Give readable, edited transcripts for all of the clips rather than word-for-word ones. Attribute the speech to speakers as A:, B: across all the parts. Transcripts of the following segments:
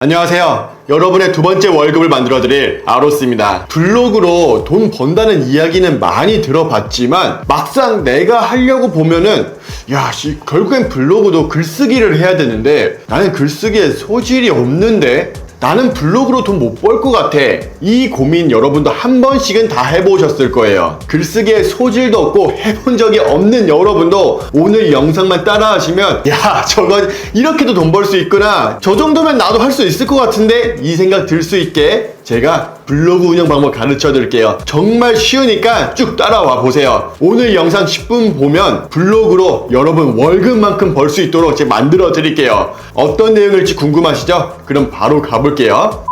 A: 안녕하세요. 여러분의 두 번째 월급을 만들어드릴 아로스입니다. 블로그로 돈 번다는 이야기는 많이 들어봤지만 막상 내가 하려고 보면은 결국엔 블로그도 글쓰기를 해야 되는데 나는 글쓰기에 소질이 없는데 나는 블로그로 돈 못 벌 것 같아. 이 고민 여러분도 한 번씩은 다 해보셨을 거예요. 글쓰기에 소질도 없고 해본 적이 없는 여러분도 오늘 영상만 따라 하시면 저거 이렇게도 돈 벌 수 있구나, 저 정도면 나도 할 수 있을 것 같은데, 이 생각 들 수 있게 제가 블로그 운영 방법 가르쳐 드릴게요. 정말 쉬우니까 쭉 따라와 보세요. 오늘 영상 10분 보면 블로그로 여러분 월급만큼 벌 수 있도록 제가 만들어 드릴게요. 어떤 내용일지 궁금하시죠? 그럼 바로 가볼게요.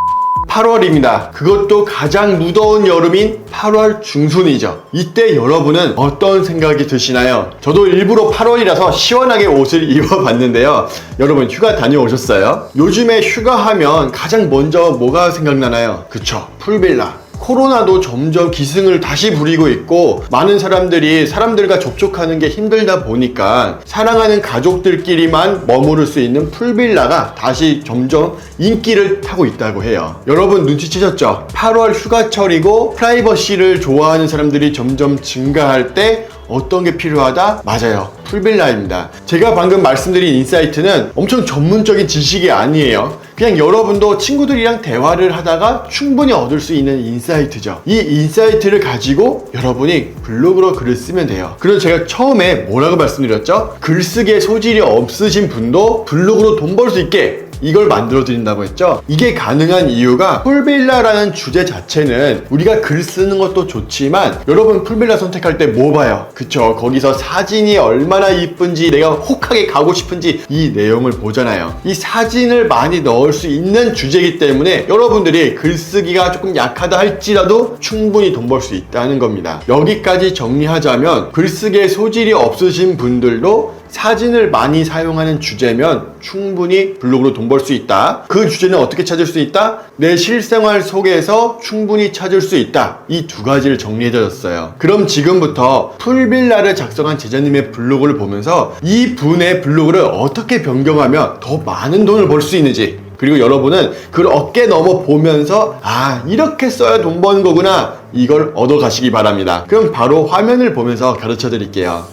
A: 8월입니다. 그것도 가장 무더운 여름인 8월 중순이죠. 이때 여러분은 어떤 생각이 드시나요? 저도 일부러 8월이라서 시원하게 옷을 입어봤는데요. 여러분 휴가 다녀오셨어요? 요즘에 휴가하면 가장 먼저 뭐가 생각나나요? 그쵸, 풀빌라. 코로나도 점점 기승을 다시 부리고 있고 많은 사람들과 접촉하는 게 힘들다 보니까 사랑하는 가족들끼리만 머무를 수 있는 풀빌라가 다시 점점 인기를 타고 있다고 해요. 여러분 눈치채셨죠? 8월 휴가철이고 프라이버시를 좋아하는 사람들이 점점 증가할 때 어떤 게 필요하다? 맞아요, 풀빌라입니다. 제가 방금 말씀드린 인사이트는 엄청 전문적인 지식이 아니에요. 그냥 여러분도 친구들이랑 대화를 하다가 충분히 얻을 수 있는 인사이트죠. 이 인사이트를 가지고 여러분이 블로그로 글을 쓰면 돼요. 그래서 제가 처음에 뭐라고 말씀드렸죠? 글쓰기에 소질이 없으신 분도 블로그로 돈 벌 수 있게 이걸 만들어 드린다고 했죠. 이게 가능한 이유가 풀빌라라는 주제 자체는 우리가 글 쓰는 것도 좋지만 여러분 풀빌라 선택할 때 뭐 봐요? 그쵸, 거기서 사진이 얼마나 이쁜지, 내가 혹하게 가고 싶은지 이 내용을 보잖아요. 이 사진을 많이 넣을 수 있는 주제이기 때문에 여러분들이 글쓰기가 조금 약하다 할지라도 충분히 돈 벌 수 있다는 겁니다. 여기까지 정리하자면 글쓰기에 소질이 없으신 분들도 사진을 많이 사용하는 주제면 충분히 블로그로 돈 벌 수 있다. 그 주제는 어떻게 찾을 수 있다? 내 실생활 속에서 충분히 찾을 수 있다. 이 두 가지를 정리해드렸어요. 그럼 지금부터 풀빌라를 작성한 제자님의 블로그를 보면서 이 분의 블로그를 어떻게 변경하면 더 많은 돈을 벌 수 있는지, 그리고 여러분은 그걸 어깨 넘어 보면서 이렇게 써야 돈 버는 거구나, 이걸 얻어 가시기 바랍니다. 그럼 바로 화면을 보면서 가르쳐 드릴게요.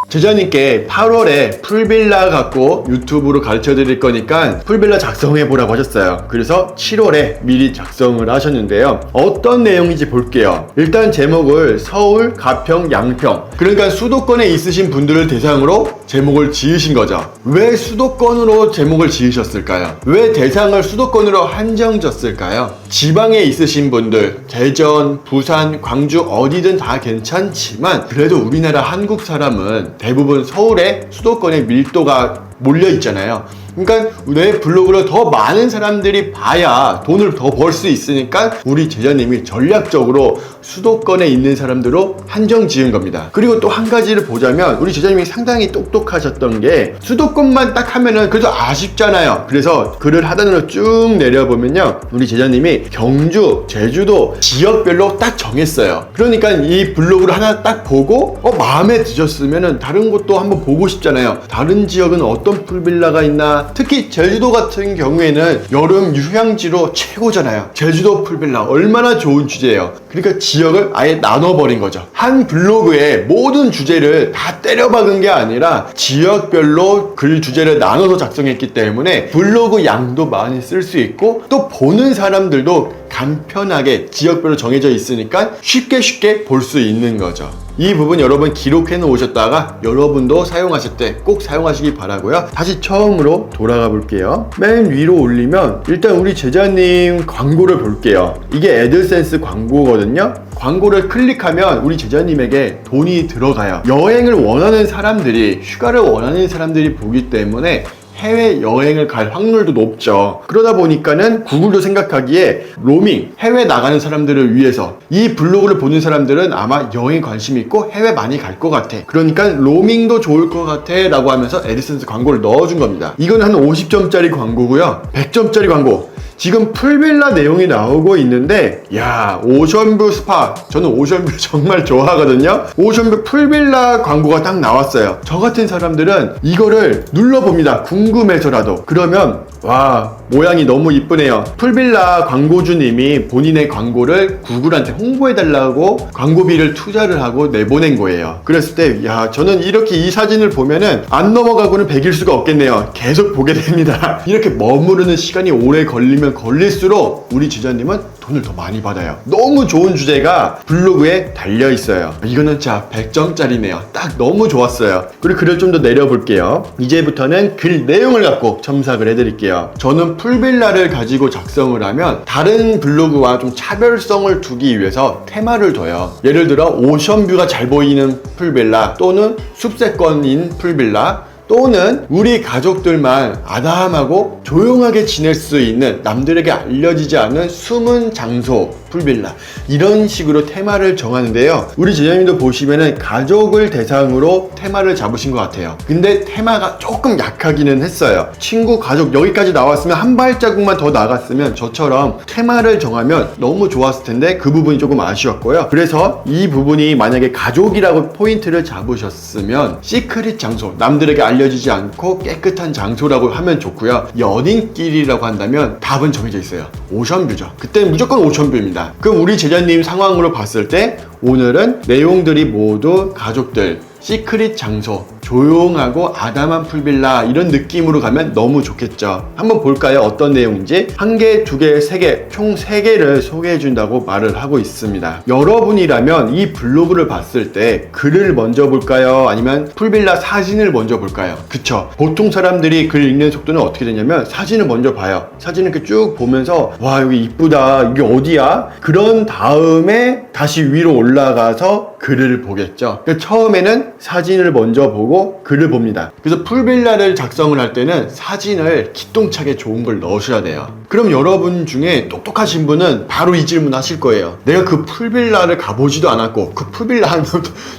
A: 제자님께 8월에 풀빌라 갖고 유튜브로 가르쳐 드릴 거니까 풀빌라 작성해 보라고 하셨어요. 그래서 7월에 미리 작성을 하셨는데요. 어떤 내용인지 볼게요. 일단 제목을 서울, 가평, 양평, 그러니까 수도권에 있으신 분들을 대상으로 제목을 지으신 거죠. 왜 수도권으로 제목을 지으셨을까요? 왜 대상을 수도권으로 한정졌을까요? 지방에 있으신 분들, 대전, 부산, 광주 어디든 다 괜찮지만 그래도 우리나라 한국 사람은 대부분 서울에 수도권에 밀도가 몰려 있잖아요. 그러니까 내 블로그를 더 많은 사람들이 봐야 돈을 더 벌 수 있으니까 우리 제자님이 전략적으로 수도권에 있는 사람들로 한정 지은 겁니다. 그리고 또 한 가지를 보자면 우리 제자님이 상당히 똑똑하셨던 게 수도권만 딱 하면은 그래도 아쉽잖아요. 그래서 글을 하단으로 쭉 내려보면요, 우리 제자님이 경주, 제주도 지역별로 딱 정했어요. 그러니까 이 블로그를 하나 딱 보고 마음에 드셨으면은 다른 곳도 한번 보고 싶잖아요. 다른 지역은 어떤 풀빌라가 있나. 특히 제주도 같은 경우에는 여름 휴양지로 최고잖아요. 제주도 풀빌라 얼마나 좋은 주제예요. 그러니까 지역을 아예 나눠버린 거죠. 한 블로그에 모든 주제를 다 때려박은 게 아니라 지역별로 글 주제를 나눠서 작성했기 때문에 블로그 양도 많이 쓸 수 있고 또 보는 사람들도 간편하게 지역별로 정해져 있으니까 쉽게 볼 수 있는 거죠. 이 부분 여러분 기록해 놓으셨다가 여러분도 사용하실 때 꼭 사용하시기 바라고요. 다시 처음으로 돌아가 볼게요. 맨 위로 올리면 일단 우리 제자님 광고를 볼게요. 이게 애들센스 광고거든요. 광고를 클릭하면 우리 제자님에게 돈이 들어가요. 여행을 원하는 사람들이, 휴가를 원하는 사람들이 보기 때문에 해외여행을 갈 확률도 높죠. 그러다 보니까는 구글도 생각하기에 로밍, 해외 나가는 사람들을 위해서 이 블로그를 보는 사람들은 아마 여행 관심 있고 해외 많이 갈 것 같아, 그러니까 로밍도 좋을 것 같아 라고 하면서 애드센스 광고를 넣어준 겁니다. 이건 한 50점짜리 광고고요. 100점짜리 광고, 지금 풀빌라 내용이 나오고 있는데, 야, 오션뷰 스파. 저는 오션뷰 정말 좋아하거든요. 오션뷰 풀빌라 광고가 딱 나왔어요. 저 같은 사람들은 이거를 눌러봅니다. 궁금해서라도. 그러면 와, 모양이 너무 이쁘네요. 풀빌라 광고주님이 본인의 광고를 구글한테 홍보해달라고 광고비를 투자를 하고 내보낸 거예요. 그랬을 때, 야, 저는 이렇게 이 사진을 보면은 안 넘어가고는 100일 수가 없겠네요. 계속 보게 됩니다. 이렇게 머무르는 시간이 오래 걸리면 걸릴수록 우리 지자님은 돈을 더 많이 받아요. 너무 좋은 주제가 블로그에 달려 있어요. 이거는 자 100점짜리네요. 딱 너무 좋았어요. 그리고 글을 좀 더 내려볼게요. 이제부터는 글 내용을 갖고 첨삭을 해드릴게요. 저는 풀빌라를 가지고 작성을 하면 다른 블로그와 좀 차별성을 두기 위해서 테마를 둬요. 예를 들어 오션뷰가 잘 보이는 풀빌라, 또는 숲세권인 풀빌라, 또는 우리 가족들만 아담하고 조용하게 지낼 수 있는, 남들에게 알려지지 않은 숨은 장소 풀빌라, 이런 식으로 테마를 정하는데요. 우리 제자님도 보시면은 가족을 대상으로 테마를 잡으신 것 같아요. 근데 테마가 조금 약하기는 했어요. 친구, 가족 여기까지 나왔으면 한 발자국만 더 나갔으면 저처럼 테마를 정하면 너무 좋았을 텐데 그 부분이 조금 아쉬웠고요. 그래서 이 부분이 만약에 가족이라고 포인트를 잡으셨으면 시크릿 장소, 남들에게 알려지지 않고 깨끗한 장소라고 하면 좋고요. 연인끼리라고 한다면 답은 정해져 있어요. 오션뷰죠. 그때는 무조건 오션뷰입니다. 그럼 우리 제자님 상황으로 봤을 때 오늘은 내용들이 모두 가족들, 시크릿 장소, 조용하고 아담한 풀빌라, 이런 느낌으로 가면 너무 좋겠죠. 한번 볼까요? 어떤 내용인지. 한 개, 두 개, 세 개, 총 3개를 소개해 준다고 말을 하고 있습니다. 여러분이라면 이 블로그를 봤을 때 글을 먼저 볼까요? 아니면 풀빌라 사진을 먼저 볼까요? 그쵸? 보통 사람들이 글 읽는 속도는 어떻게 되냐면 사진을 먼저 봐요. 사진을 이렇게 쭉 보면서 와, 여기 이쁘다, 이게 어디야? 그런 다음에 다시 위로 올라가서 글을 보겠죠. 그러니까 처음에는 사진을 먼저 보고 글을 봅니다. 그래서 풀빌라를 작성을 할 때는 사진을 기똥차게 좋은 걸 넣으셔야 돼요. 그럼 여러분 중에 똑똑하신 분은 바로 이 질문 하실 거예요. 내가 그 풀빌라를 가보지도 않았고 그 풀빌라 하면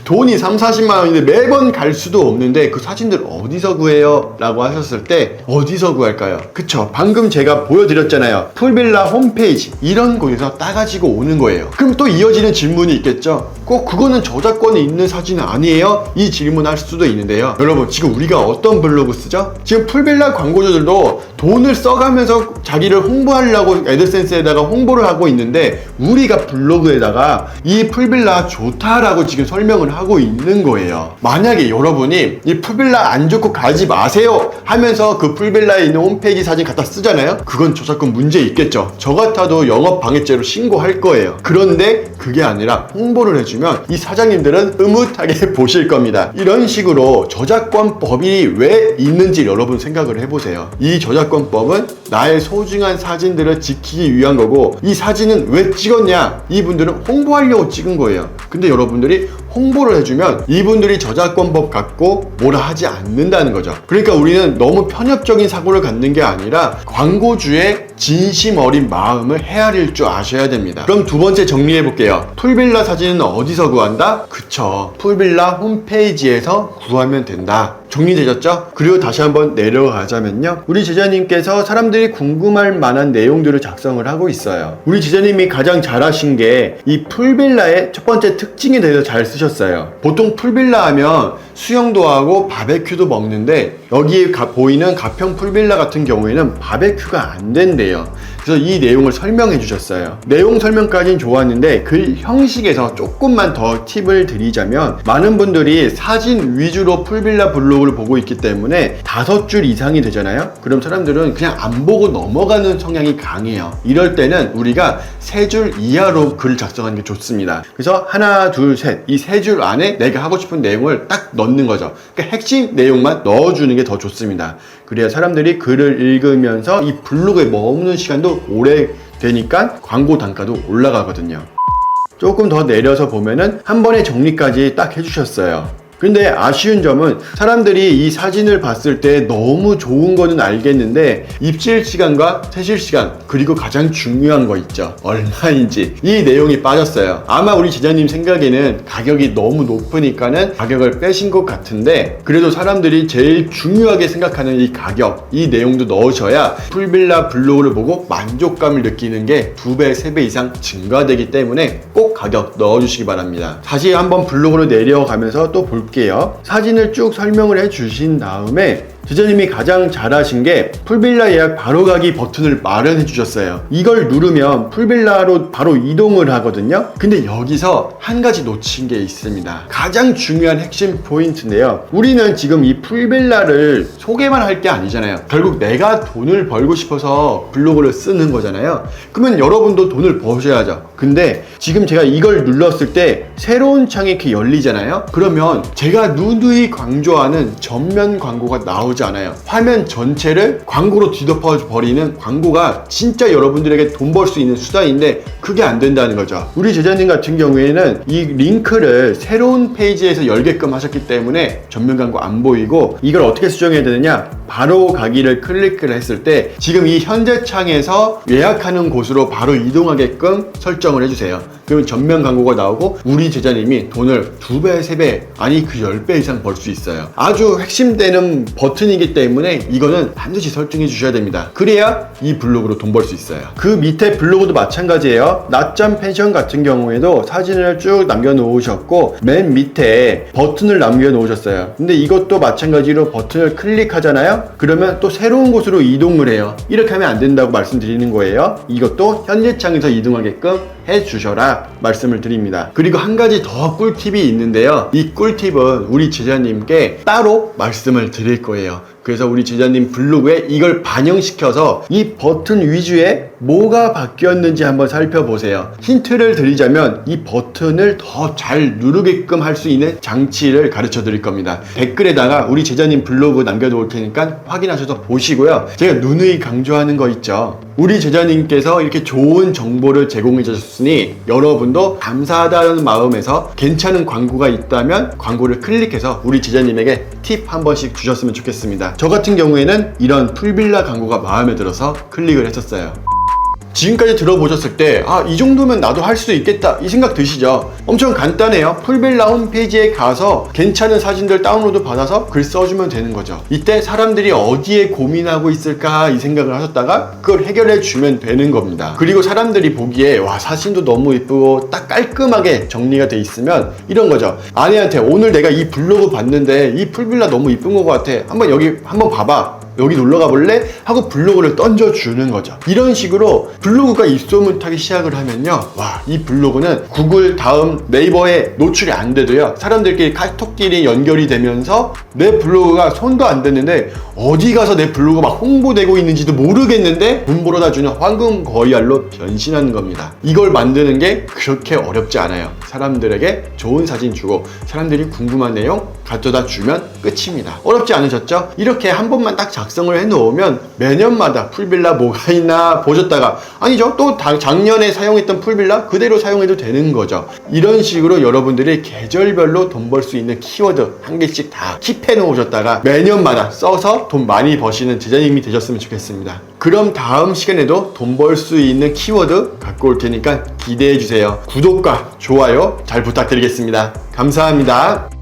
A: 돈이 30-40만 원인데 매번 갈 수도 없는데 그 사진들 어디서 구해요? 라고 하셨을 때 어디서 구할까요? 그쵸? 방금 제가 보여드렸잖아요. 풀빌라 홈페이지, 이런 곳에서 따가지고 오는 거예요. 그럼 또 이어지는 질문이 있겠죠? 꼭 그거는 저작권이 있는 사진은 아니에요? 이 질문할 수도 있는데요. 여러분, 지금 우리가 어떤 블로그 쓰죠? 지금 풀빌라 광고주들도 돈을 써가면서 자기를 홍보하려고 애드센스에다가 홍보를 하고 있는데 우리가 블로그에다가 이 풀빌라 좋다라고 지금 설명을 하고 있는 거예요. 만약에 여러분이 이 풀빌라 안 좋고 가지 마세요 하면서 그 풀빌라에 있는 홈페이지 사진 갖다 쓰잖아요? 그건 저작권 문제 있겠죠. 저 같아도 영업방해죄로 신고할 거예요. 그런데 그게 아니라 홍보를 해주면 이 사장님들은 흐뭇하게 보실 겁니다. 이런 식으로 저작권법이 왜 있는지 여러분 생각을 해보세요. 이 저작권법은 나의 소중한 사진들을 지키기 위한 거고, 이 사진은 왜 찍었냐? 이분들은 홍보하려고 찍은 거예요. 근데 여러분들이 홍보를 해주면 이분들이 저작권법 갖고 뭐라 하지 않는다는 거죠. 그러니까 우리는 너무 편협적인 사고를 갖는 게 아니라 광고주의 진심 어린 마음을 헤아릴 줄 아셔야 됩니다. 그럼 두 번째 정리해 볼게요. 풀빌라 사진은 어디서 구한다? 그쵸, 풀빌라 홈페이지에서 구하면 된다. 정리되셨죠? 그리고 다시 한번 내려가자면요, 우리 제자님께서 사람들이 궁금할 만한 내용들을 작성을 하고 있어요. 우리 제자님이 가장 잘하신 게 이 풀빌라의 첫 번째 특징에 대해서 잘 쓰셨어요. 보통 풀빌라 하면 수영도 하고 바베큐도 먹는데 여기에 보이는 가평 풀빌라 같은 경우에는 바베큐가 안 된대요. 그래서 이 내용을 설명해 주셨어요. 내용 설명까지는 좋았는데 글 형식에서 조금만 더 팁을 드리자면, 많은 분들이 사진 위주로 풀빌라 블로그를 보고 있기 때문에 5줄 이상이 되잖아요. 그럼 사람들은 그냥 안 보고 넘어가는 성향이 강해요. 이럴 때는 우리가 3줄 이하로 글을 작성하는 게 좋습니다. 그래서 하나, 둘, 셋, 이 3줄 안에 내가 하고 싶은 내용을 딱 넣는 거죠. 그러니까 핵심 내용만 넣어주는 게 더 좋습니다. 그래야 사람들이 글을 읽으면서 이 블로그에 머무는 시간도 오래 되니까 광고 단가도 올라가거든요. 조금 더 내려서 보면은 한 번에 정리까지 딱 해주셨어요. 근데 아쉬운 점은 사람들이 이 사진을 봤을 때 너무 좋은 거는 알겠는데 입실 시간과 퇴실 시간, 그리고 가장 중요한 거 있죠, 얼마인지, 이 내용이 빠졌어요. 아마 우리 제자님 생각에는 가격이 너무 높으니까는 가격을 빼신 것 같은데, 그래도 사람들이 제일 중요하게 생각하는 이 가격, 이 내용도 넣으셔야 풀빌라 블로그를 보고 만족감을 느끼는 게 2배, 3배 이상 증가되기 때문에 꼭 가격 넣어주시기 바랍니다. 다시 한번 블로그로 내려가면서 또 볼게요. 사진을 쭉 설명을 해주신 다음에 제자님이 가장 잘하신 게 풀빌라 예약 바로 가기 버튼을 마련해 주셨어요. 이걸 누르면 풀빌라로 바로 이동을 하거든요. 근데 여기서 한 가지 놓친 게 있습니다. 가장 중요한 핵심 포인트인데요. 우리는 지금 이 풀빌라를 소개만 할 게 아니잖아요. 결국 내가 돈을 벌고 싶어서 블로그를 쓰는 거잖아요. 그러면 여러분도 돈을 버셔야죠. 근데 지금 제가 이걸 눌렀을 때 새로운 창이 이렇게 열리잖아요. 그러면 제가 누누이 강조하는 전면 광고가 나오지 않아요. 화면 전체를 광고로 뒤덮어 버리는 광고가 진짜 여러분들에게 돈 벌 수 있는 수단인데 그게 안 된다는 거죠. 우리 제자님 같은 경우에는 이 링크를 새로운 페이지에서 열게끔 하셨기 때문에 전면 광고 안 보이고, 이걸 어떻게 수정해야 되느냐, 바로 가기를 클릭을 했을 때 지금 이 현재 창에서 예약하는 곳으로 바로 이동하게끔 설정을 해주세요. 그러면 전면 광고가 나오고 우리 제자님이 돈을 2배, 3배, 아니 그 10배 이상 벌 수 있어요. 아주 핵심되는 버튼이기 때문에 이거는 반드시 설정해 주셔야 됩니다. 그래야 이 블로그로 돈 벌 수 있어요. 그 밑에 블로그도 마찬가지예요. 낮잠 펜션 같은 경우에도 사진을 쭉 남겨 놓으셨고 맨 밑에 버튼을 남겨 놓으셨어요. 근데 이것도 마찬가지로 버튼을 클릭하잖아요. 그러면 또 새로운 곳으로 이동을 해요. 이렇게 하면 안 된다고 말씀드리는 거예요. 이것도 현재 창에서 이동하게끔 해주셔라 말씀을 드립니다. 그리고 한 가지 더 꿀팁이 있는데요. 이 꿀팁은 우리 제자님께 따로 말씀을 드릴 거예요. 그래서 우리 제자님 블로그에 이걸 반영시켜서 이 버튼 위주에 뭐가 바뀌었는지 한번 살펴보세요. 힌트를 드리자면 이 버튼을 더 잘 누르게끔 할 수 있는 장치를 가르쳐 드릴 겁니다. 댓글에다가 우리 제자님 블로그 남겨놓을 테니까 확인하셔서 보시고요. 제가 누누이 강조하는 거 있죠. 우리 제자님께서 이렇게 좋은 정보를 제공해 주셨으니 여러분도 감사하다는 마음에서 괜찮은 광고가 있다면 광고를 클릭해서 우리 제자님에게 팁 한 번씩 주셨으면 좋겠습니다. 저 같은 경우에는 이런 풀빌라 광고가 마음에 들어서 클릭을 했었어요. 지금까지 들어보셨을 때 이 정도면 나도 할 수 있겠다 이 생각 드시죠? 엄청 간단해요. 풀빌라 홈페이지에 가서 괜찮은 사진들 다운로드 받아서 글 써주면 되는 거죠. 이때 사람들이 어디에 고민하고 있을까 이 생각을 하셨다가 그걸 해결해 주면 되는 겁니다. 그리고 사람들이 보기에 와 사진도 너무 이쁘고 딱 깔끔하게 정리가 돼 있으면 이런 거죠. 아내한테 오늘 내가 이 블로그 봤는데 이 풀빌라 너무 이쁜 것 같아, 한번 여기 한번 봐봐, 여기 놀러가 볼래? 하고 블로그를 던져주는 거죠. 이런 식으로 블로그가 입소문 타기 시작을 하면요, 와, 이 블로그는 구글 다음 네이버에 노출이 안 돼도요, 사람들끼리 카톡끼리 연결이 되면서 내 블로그가 손도 안 댔는데 어디 가서 내 블로그 막 홍보되고 있는지도 모르겠는데 돈 벌어다 주는 황금 거위알로 변신하는 겁니다. 이걸 만드는 게 그렇게 어렵지 않아요. 사람들에게 좋은 사진 주고 사람들이 궁금한 내용 가져다 주면 끝입니다. 어렵지 않으셨죠? 이렇게 한 번만 딱 작성을 해 놓으면 매년마다 풀빌라 뭐가 있나 보셨다가 아니죠, 또 작년에 사용했던 풀빌라 그대로 사용해도 되는 거죠. 이런 식으로 여러분들이 계절별로 돈 벌 수 있는 키워드 한 개씩 다 킵해 놓으셨다가 매년마다 써서 돈 많이 버시는 제자님이 되셨으면 좋겠습니다. 그럼 다음 시간에도 돈 벌 수 있는 키워드 갖고 올 테니까 기대해 주세요. 구독과 좋아요 잘 부탁드리겠습니다. 감사합니다.